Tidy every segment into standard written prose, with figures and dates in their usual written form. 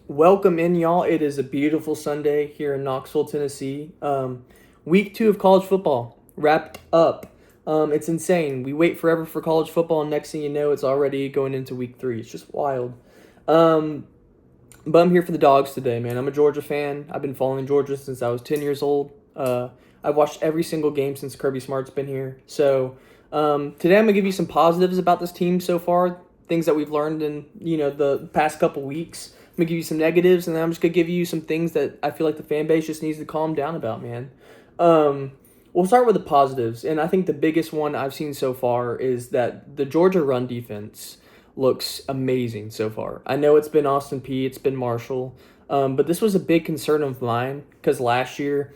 Welcome in, y'all. It is a beautiful Sunday here in Knoxville, Tennessee. Week 2 of college football wrapped up. It's insane. We wait forever for college football, and next thing you know, it's already going into week 3. It's just wild. Um, but I'm here for the dogs today, man. I'm a Georgia fan. I've been following Georgia since I was 10 years old. I've watched every single game since Kirby Smart's been here. So today I'm gonna give you some positives about this team so far, things that we've learned in the past couple weeks. I'm gonna give you some negatives, and then I'm just gonna give you some things that I feel like the fan base just needs to calm down about, man. Um, we'll start with the positives, and I think the biggest one I've seen so far is that the Georgia run defense looks amazing so far. I know it's been Austin P, it's been Marshall, but this was a big concern of mine because last year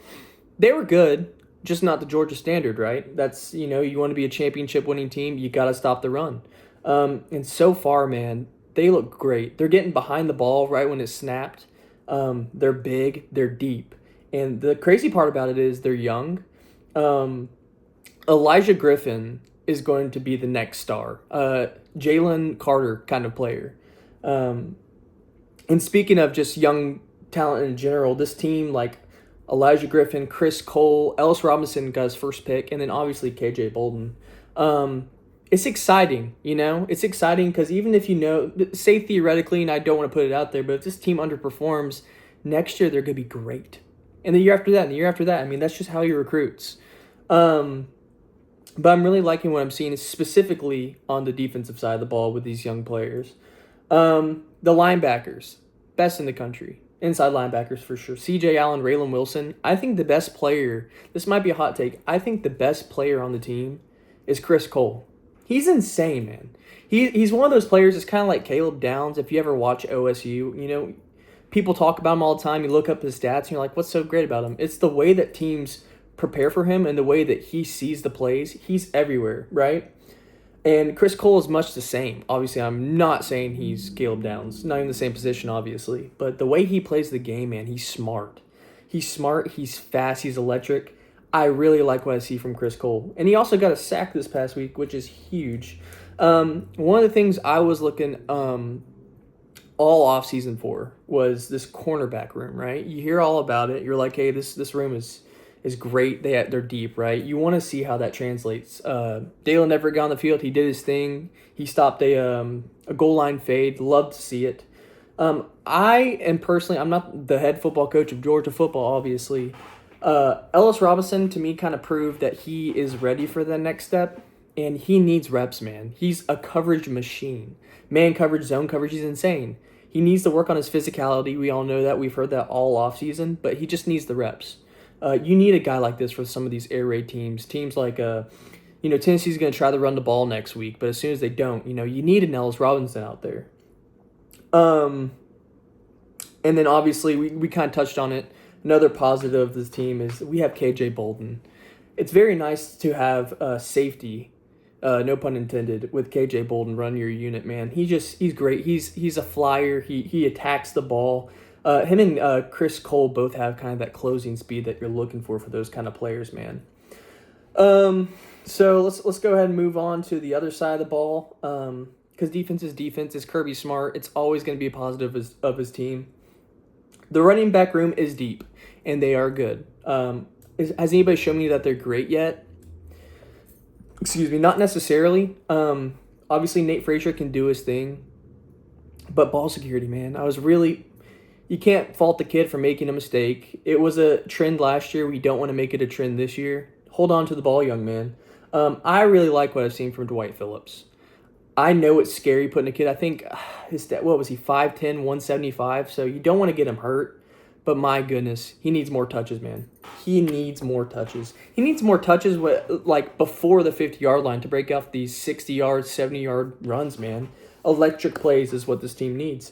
they were good, just not the Georgia standard, right? That's, you want to be a championship winning team, you got to stop the run. And so far, man, they look great. They're getting behind the ball right when it's snapped. They're big, they're deep. And the crazy part about it is they're young. Um, Elijah Griffin is going to be the next star. Jalen Carter kind of player. Um, and speaking of just young talent in general, this team, like Elijah Griffin, Chris Cole, Ellis Robinson got his first pick, and then obviously KJ Bolden. It's exciting, It's exciting because even if say theoretically, and I don't want to put it out there, but if this team underperforms, next year they're going to be great. And the year after that, and the year after that, I mean, that's just how he recruits. Um, but I'm really liking what I'm seeing, specifically on the defensive side of the ball with these young players. The linebackers, best in the country. Inside linebackers for sure. CJ Allen, Raylan Wilson. I think the best player, this might be a hot take, I think the best player on the team is Chris Cole. He's insane, man. He's one of those players that's kind of like Caleb Downs. If you ever watch OSU, people talk about him all the time. You look up his stats and you're like, what's so great about him? It's the way that teams prepare for him and the way that he sees the plays. He's everywhere, right? And Chris Cole is much the same. Obviously, I'm not saying he's Caleb Downs. Not in the same position, obviously. But the way he plays the game, man, he's smart. He's smart, he's fast, he's electric. I really like what I see from Chris Cole. And he also got a sack this past week, which is huge. One of the things I was looking all offseason for was this cornerback room, right? You hear all about it. You're like, hey, this room is great. They're deep, right? You want to see how that translates. Dalen never got on the field. He did his thing. He stopped a goal line fade. Love to see it. I am personally, I'm not the head football coach of Georgia football, obviously. Ellis Robinson, to me, kind of proved that he is ready for the next step, and he needs reps, man. He's a coverage machine. Man coverage, zone coverage, he's insane. He needs to work on his physicality. We all know that. We've heard that all offseason, but he just needs the reps. You need a guy like this for some of these air raid teams. Teams like, Tennessee's going to try to run the ball next week, but as soon as they don't, you need an Ellis Robinson out there. And then obviously we kind of touched on it. Another positive of this team is we have KJ Bolden. It's very nice to have safety, no pun intended, with KJ Bolden run your unit, man. He's great. He's a flyer. He attacks the ball. Him and Chris Cole both have kind of that closing speed that you're looking for those kind of players, man. So let's go ahead and move on to the other side of the ball. Because defense is defense. It's Kirby Smart. It's always going to be a positive of his team. The running back room is deep, and they are good. Has anybody shown me that they're great yet? Excuse me, not necessarily. Obviously, Nate Frazier can do his thing, but ball security, man. You can't fault the kid for making a mistake. It was a trend last year. We don't want to make it a trend this year. Hold on to the ball, young man. I really like what I've seen from Dwight Phillips. I know it's scary putting a kid. I think what was he, 5'10", 175, so you don't want to get him hurt. But my goodness, he needs more touches, man. He needs more touches. He needs more touches before the 50-yard line to break off these 60-yard, 70-yard runs, man. Electric plays is what this team needs.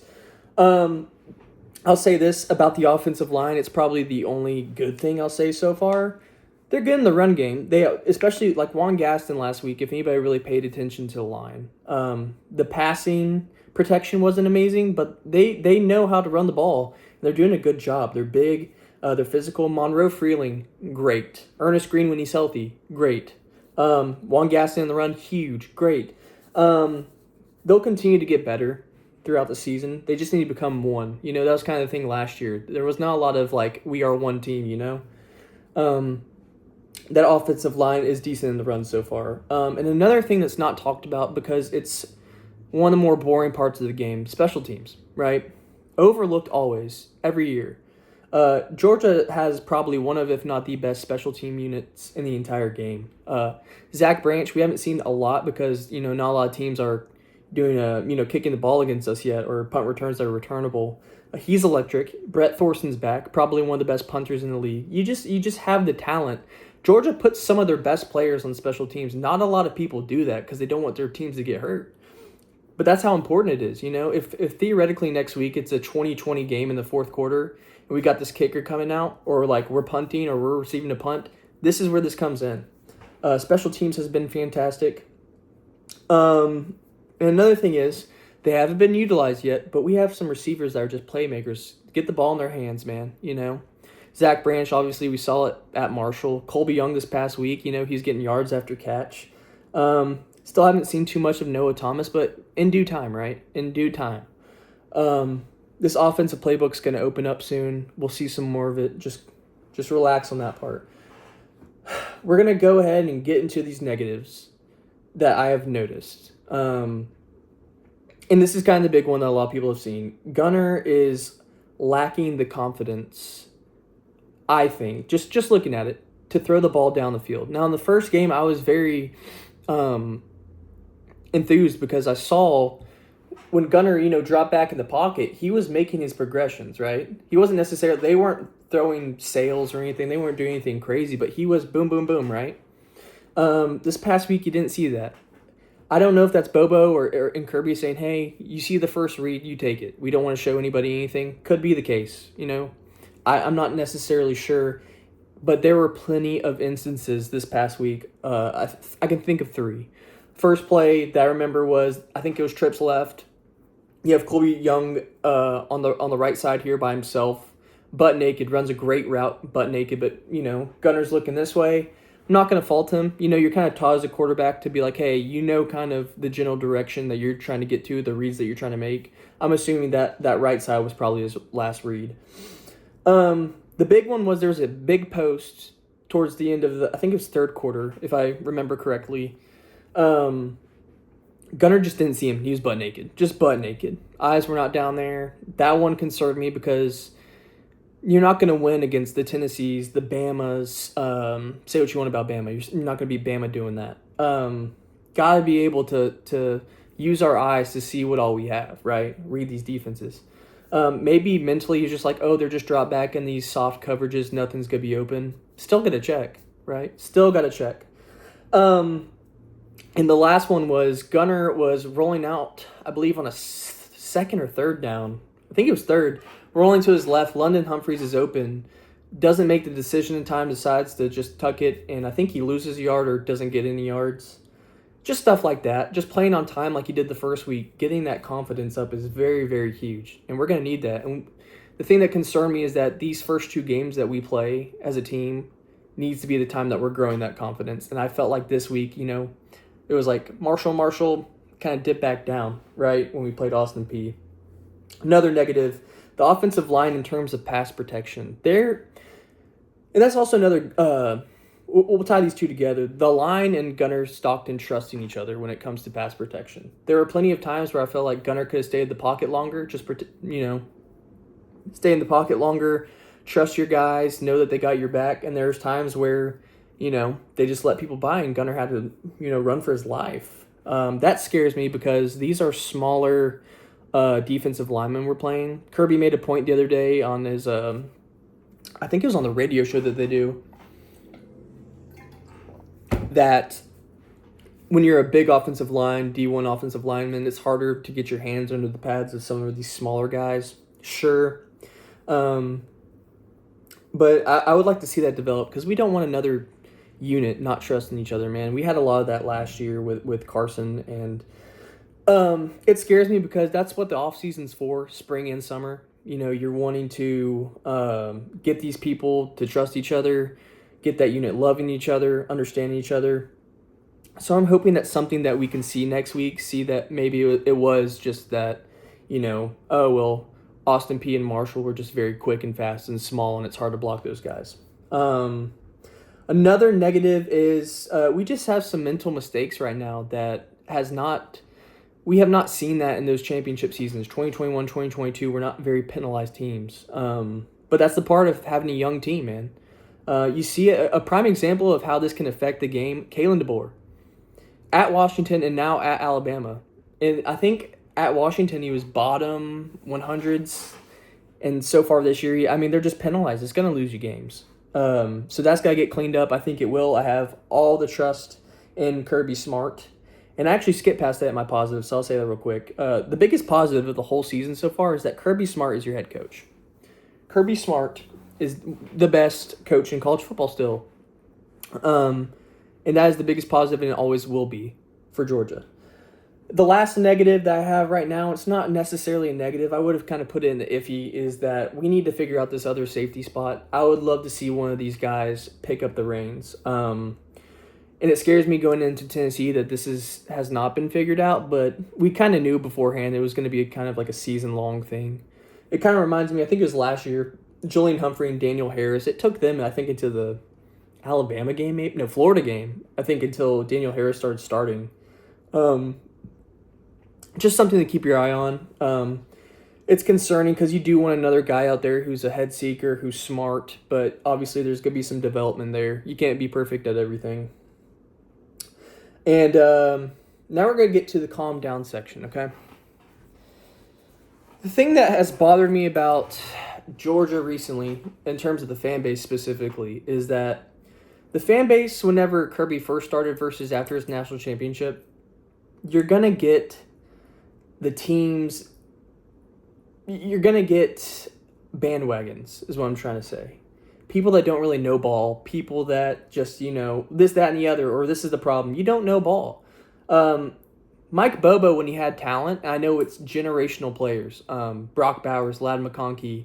I'll say this about the offensive line. It's probably the only good thing I'll say so far. They're good in the run game. They, especially like Juan Gaston last week, if anybody really paid attention to the line. The passing protection wasn't amazing, but they know how to run the ball. They're doing a good job. They're big. They're physical. Monroe Freeling, great. Ernest Green when he's healthy, great. Juan Gaston in the run, huge, great. They'll continue to get better. throughout the season. They just need to become one. You know, that was kind of the thing last year. There was not a lot of like, we are one team, you know? That offensive line is decent in the run so far. And another thing that's not talked about because it's one of the more boring parts of the game, special teams, right? Overlooked always, every year. Georgia has probably one of, if not the best special team units in the entire game. Zach Branch, we haven't seen a lot because, you know, not a lot of teams are doing kicking the ball against us yet, or punt returns that are returnable. He's electric. Brett Thorson's back, probably one of the best punters in the league. You just have the talent. Georgia puts some of their best players on special teams. Not a lot of people do that because they don't want their teams to get hurt. But that's how important it is, you know? If theoretically next week it's a 20-20 game in the fourth quarter and we got this kicker coming out, or like we're punting or we're receiving a punt, this is where this comes in. Special teams has been fantastic. And another thing is, they haven't been utilized yet, but we have some receivers that are just playmakers. Get the ball in their hands, man, you know? Zach Branch, obviously, we saw it at Marshall. Colby Young this past week, you know, he's getting yards after catch. Still haven't seen too much of Noah Thomas, but in due time, right? In due time. This offensive playbook's going to open up soon. We'll see some more of it. Just relax on that part. We're going to go ahead and get into these negatives that I have noticed. And this is kind of the big one that a lot of people have seen. Gunner is lacking the confidence, I think, just looking at it, to throw the ball down the field. Now, in the first game, I was very enthused because I saw when Gunner, you know, dropped back in the pocket, he was making his progressions, right? He wasn't necessarily, they weren't throwing sails or anything. They weren't doing anything crazy, but he was boom, boom, boom, right? This past week, you didn't see that. I don't know if that's Bobo or Kirby saying, hey, you see the first read, you take it. We don't want to show anybody anything. Could be the case, you know. I'm not necessarily sure, but there were plenty of instances this past week. I can think of 3. First play that I remember was, I think it was trips left. You have Colby Young on the right side here by himself, butt naked, runs a great route, butt naked, but, you know, Gunner's looking this way. I'm not going to fault him. You know, you're kind of taught as a quarterback to be like, hey, you know kind of the general direction that you're trying to get to, the reads that you're trying to make. I'm assuming that right side was probably his last read. The big one was there was a big post towards the end of I think it was third quarter, if I remember correctly. Gunner just didn't see him. He was butt naked. Just butt naked. Eyes were not down there. That one concerned me because you're not going to win against the Tennessees, the Bamas. Say what you want about Bama. You're not going to be Bama doing that. Got to be able to use our eyes to see what all we have, right? Read these defenses. Maybe mentally you're just like, oh, they're just dropped back in these soft coverages. Nothing's going to be open. Still got to check, right? Still got to check. And the last one was Gunner was rolling out, I believe, on a second or third down. I think it was third. Rolling to his left. London Humphreys is open. Doesn't make the decision in time. Decides to just tuck it. And I think he loses a yard or doesn't get any yards. Just stuff like that. Just playing on time like he did the first week. Getting that confidence up is very, very huge. And we're going to need that. And the thing that concerned me is that these first 2 games that we play as a team needs to be the time that we're growing that confidence. And I felt like this week, you know, it was like Marshall kind of dipped back down, right, when we played Austin Peay. Another negative, the offensive line in terms of pass protection. And that's also another, we'll tie these two together. The line and Gunner Stockton trusting each other when it comes to pass protection. There were plenty of times where I felt like Gunner could have stayed in the pocket longer, stay in the pocket longer, trust your guys, know that they got your back, and there's times where, you know, they just let people by and Gunner had to, you know, run for his life. That scares me because these are smaller defensive linemen we're playing. Kirby made a point the other day on his, I think it was on the radio show that they do, that when you're a big offensive line, D1 offensive lineman, it's harder to get your hands under the pads of some of these smaller guys. Sure. But I would like to see that develop because we don't want another unit not trusting each other, man. We had a lot of that last year with Carson, and it scares me because that's what the off season's for, spring and summer. You know, you're wanting to get these people to trust each other, get that unit loving each other, understanding each other. So I'm hoping that's something that we can see next week, see that maybe it was just that, oh, well, Austin P and Marshall were just very quick and fast and small, and it's hard to block those guys. Another negative is we just have some mental mistakes right now that we have not seen that in those championship seasons, 2021, 2022. We're not very penalized teams. But that's the part of having a young team, man. You see a prime example of how this can affect the game, Kalen DeBoer. At Washington and now at Alabama. And I think at Washington he was bottom 100s. And so far this year, they're just penalized. It's going to lose you games. So that's got to get cleaned up. I think it will. I have all the trust in Kirby Smart. And I actually skipped past that in my positives, so I'll say that real quick. The biggest positive of the whole season so far is that Kirby Smart is your head coach. Kirby Smart is the best coach in college football still. And that is the biggest positive, and it always will be for Georgia. The last negative that I have right now, it's not necessarily a negative. I would have kind of put it in the iffy, is that we need to figure out this other safety spot. I would love to see one of these guys pick up the reins. And it scares me going into Tennessee that this has not been figured out, but we kind of knew beforehand it was going to be kind of like a season-long thing. It kind of reminds me, I think it was last year, Julian Humphrey and Daniel Harris. It took them, I think, into the Alabama game, Florida game, I think, until Daniel Harris started starting. Just something to keep your eye on. It's concerning because you do want another guy out there who's a head seeker, who's smart, but obviously there's going to be some development there. You can't be perfect at everything. And now we're going to get to the calm down section, okay? The thing that has bothered me about Georgia recently, in terms of the fan base specifically, is that the fan base, whenever Kirby first started versus after his national championship, you're going to get the teams, you're going to get bandwagons, is what I'm trying to say. People that don't really know ball, people that just, this, that, and the other, or this is the problem. You don't know ball. Mike Bobo, when he had talent, I know it's generational players, Brock Bowers, Ladd McConkey,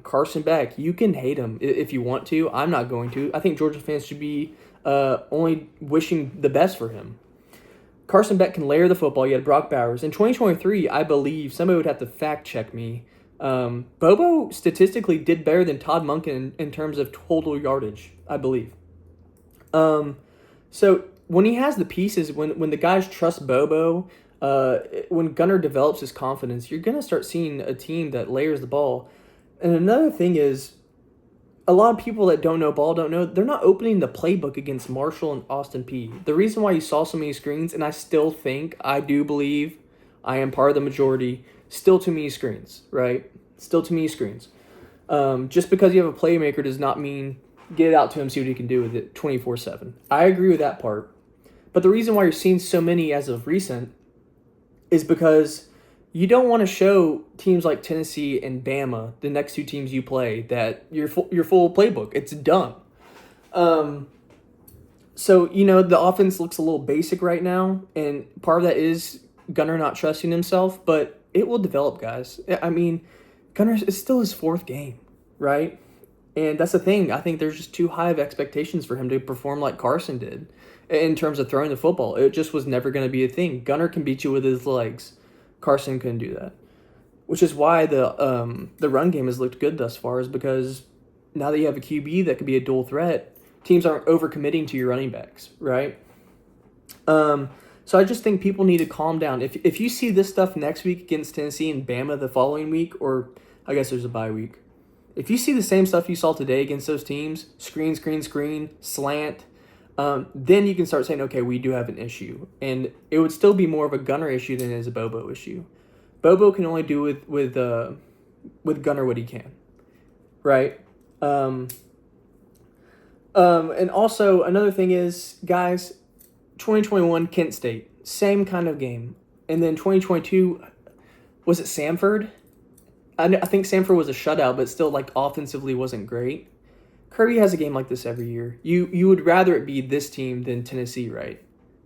Carson Beck, you can hate him if you want to. I'm not going to. I think Georgia fans should be only wishing the best for him. Carson Beck can layer the football. You had Brock Bowers. In 2023, I believe, somebody would have to fact check me, Bobo statistically did better than Todd Monken in terms of total yardage, I believe. So when he has the pieces, when the guys trust Bobo, when Gunner develops his confidence, you're going to start seeing a team that layers the ball. And another thing is, a lot of people that don't know ball they're not opening the playbook against Marshall and Austin P. The reason why you saw so many screens, and I do believe I am part of the majority, still too many screens, right? Still too many screens. Just because you have a playmaker does not mean get it out to him, see what he can do with it 24/7. I agree with that part. But the reason why you're seeing so many as of recent is because you don't want to show teams like Tennessee and Bama, the next two teams you play, that your full playbook. It's dumb. So, the offense looks a little basic right now, and part of that is Gunner not trusting himself, but it will develop, guys. I mean, Gunner is still his fourth game, right? And that's the thing. I think there's just too high of expectations for him to perform like Carson did in terms of throwing the football. It just was never going to be a thing. Gunner can beat you with his legs. Carson couldn't do that, which is why the run game has looked good thus far, is because now that you have a QB that could be a dual threat, teams aren't overcommitting to your running backs, right? So I just think people need to calm down. If you see this stuff next week against Tennessee and Bama the following week, or I guess there's a bye week, if you see the same stuff you saw today against those teams, screen, slant, then you can start saying, okay, we do have an issue. And it would still be more of a Gunner issue than it is a Bobo issue. Bobo can only do with Gunner what he can, right? And also, another thing is, guys, 2021 Kent State, same kind of game. And then 2022, was it Samford? I think Samford was a shutout, but still, offensively wasn't great. Kirby has a game like this every year. You would rather it be this team than Tennessee, right?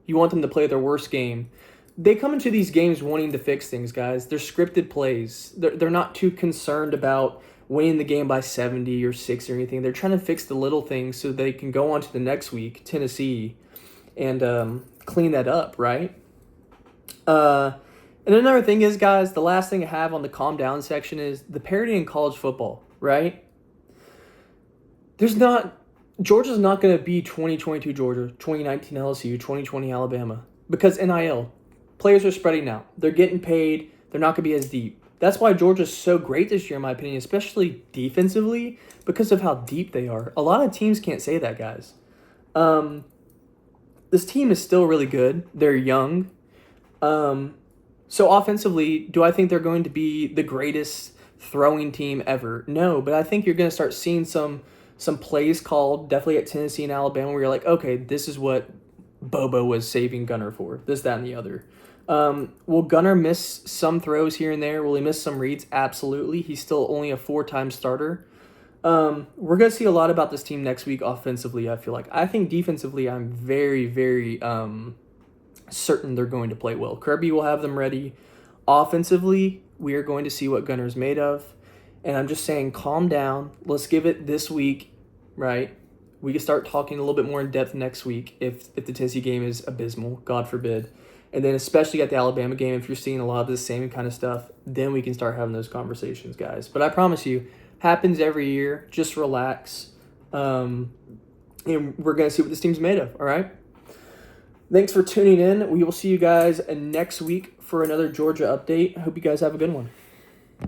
You want them to play their worst game. They come into these games wanting to fix things, guys. They're scripted plays. They're not too concerned about winning the game by 70 or 6 or anything. They're trying to fix the little things so they can go on to the next week, Tennessee, and clean that up, right? And another thing is, guys, the last thing I have on the calm down section is the parity in college football, right? Georgia's not going to be 2022 Georgia, 2019 LSU, 2020 Alabama because NIL. Players are spreading out. They're getting paid. They're not going to be as deep. That's why Georgia's so great this year, in my opinion, especially defensively, because of how deep they are. A lot of teams can't say that, guys. This team is still really good. They're young. So offensively, do I think they're going to be the greatest throwing team ever? No, but I think you're going to start seeing some plays called definitely at Tennessee and Alabama where you're like, okay, this is what Bobo was saving Gunner for. This, that, and the other. Will Gunner miss some throws here and there? Will he miss some reads? Absolutely. He's still only a 4-time starter. We're going to see a lot about this team next week offensively, I feel like. I think defensively, I'm very, very certain they're going to play well. Kirby will have them ready. Offensively, we are going to see what Gunner's made of. And I'm just saying, calm down. Let's give it this week, right? We can start talking a little bit more in depth next week if the Tennessee game is abysmal, God forbid. And then especially at the Alabama game, if you're seeing a lot of the same kind of stuff, then we can start having those conversations, guys. But I promise you, happens every year. Just relax. And we're going to see what this team's made of, all right? Thanks for tuning in. We will see you guys next week for another Georgia update. I hope you guys have a good one.